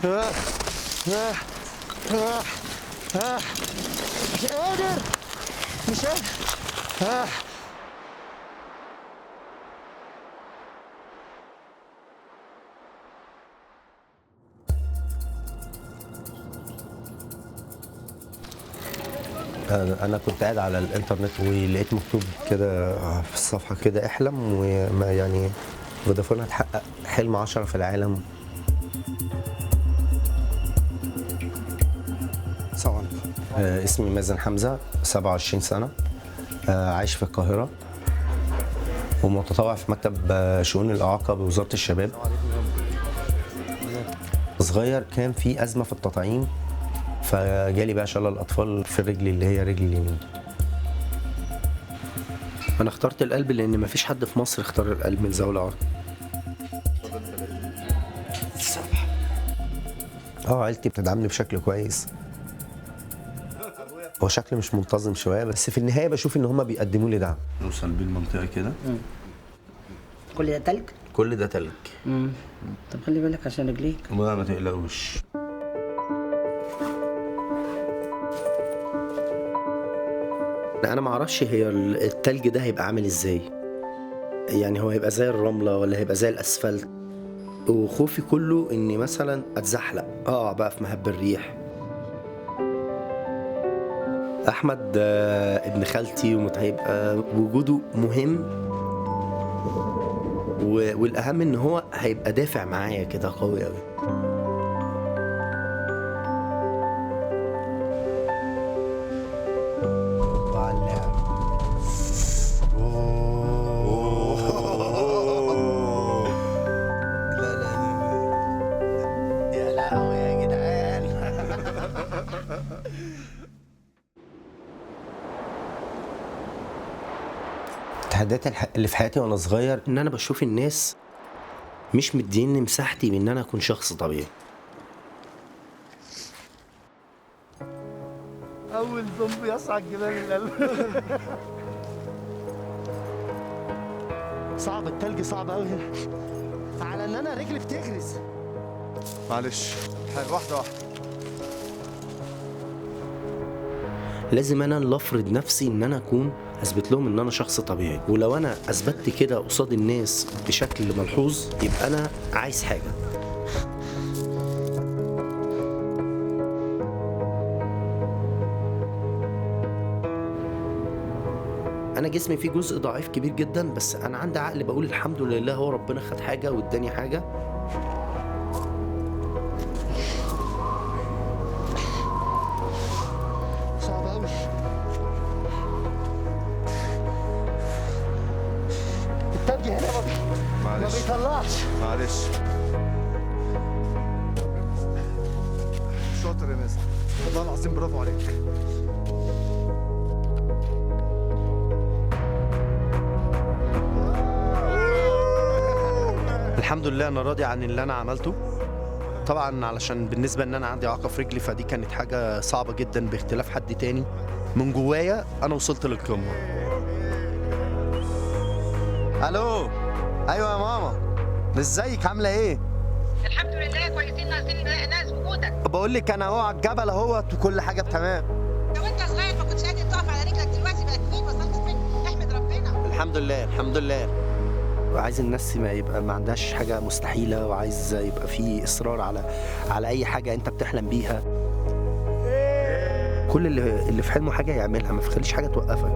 مش قادر، مش قادر. أنا كنت قاعد على الإنترنت ولقيت مكتوب كده في الصفحة كده احلم، وما يعني فودافون هتحقق حلم 10 في العالم. السلام عليكم. اسمي مازن حمزة، 27 سنة، عايش في القاهرة ومتطوع في مكتب شؤون الإعاقة بوزارة الشباب. صغير كان في أزمة في التطعيم، فجالي بقى شلل الأطفال في رجلي اللي هي رجلي اليمين. أنا اخترت القلب لأن مفيش حد في مصر اختار القلب من ذوي الإعاقة. عيلتي بتدعمني بشكل كويس. هو شكل مش منتظم شوية، بس في النهاية بشوف إن هما بيقدموا لي دعم. نوصل بيه المنطقة كده. كل ده تلج؟ كل ده تلج. طب خلي بالك عشان رجليك. ما تقلقوش. انا ما اعرفش هي التلج ده هيبقى عامل ازاي، يعني هو هيبقى زي الرمله ولا هيبقى زي الاسفلت، وخوفي كله اني مثلا اتزحلق اقع بقى في مهب الريح. احمد ابن خالتي هيبقى وجوده مهم، والاهم ان هو هيبقى دافع معايا كده قوي قوي. التحديات اللي في حياتي وانا صغير ان انا بشوف الناس مش مديني مساحتي بان انا اكون شخص طبيعي. اول ذنب يصعد جبال القلب. صعب، التلج صعب قوي هنا، على ان انا رجلي بتغرز. معلش، واحده واحده. لازم انا اللي افرض نفسي ان انا اكون اثبت لهم ان انا شخص طبيعي، ولو انا اثبتت كده قصاد الناس بشكل ملحوظ يبقى انا عايز حاجه. انا جسمي فيه جزء ضعيف كبير جدا، بس انا عندي عقل بقول الحمد لله، هو ربنا خد حاجه واداني حاجه. صعب قوي. التلج هنا ما بيطلعش. معلش. شاطر يا مازن، والله العظيم برافو عليك. الحمد لله انا راضي عن اللي انا عملته. طبعا علشان بالنسبه ان انا عندي اعاقه في رجلي، فدي كانت حاجه صعبه جدا باختلاف حد تاني. من جوايا انا وصلت للقمه. الو، ايوه يا ماما، ازيك عامله ايه؟ الحمد لله كويسين، ناقصين ناس وجودك. بقول لك انا اهو على الجبل اهوت وكل حاجه تمام. لو انت صغير ما كنتش قادر تقف على رجلك، دلوقتي بقت فين؟ وصلت فين؟ احمد ربنا. الحمد لله الحمد لله. وعايز الناس ما عندهاش حاجه مستحيله، وعايز يبقى في اصرار على اي حاجه انت بتحلم بيها. كل اللي في حلمه حاجه يعملها، ما تخليش حاجه توقفك.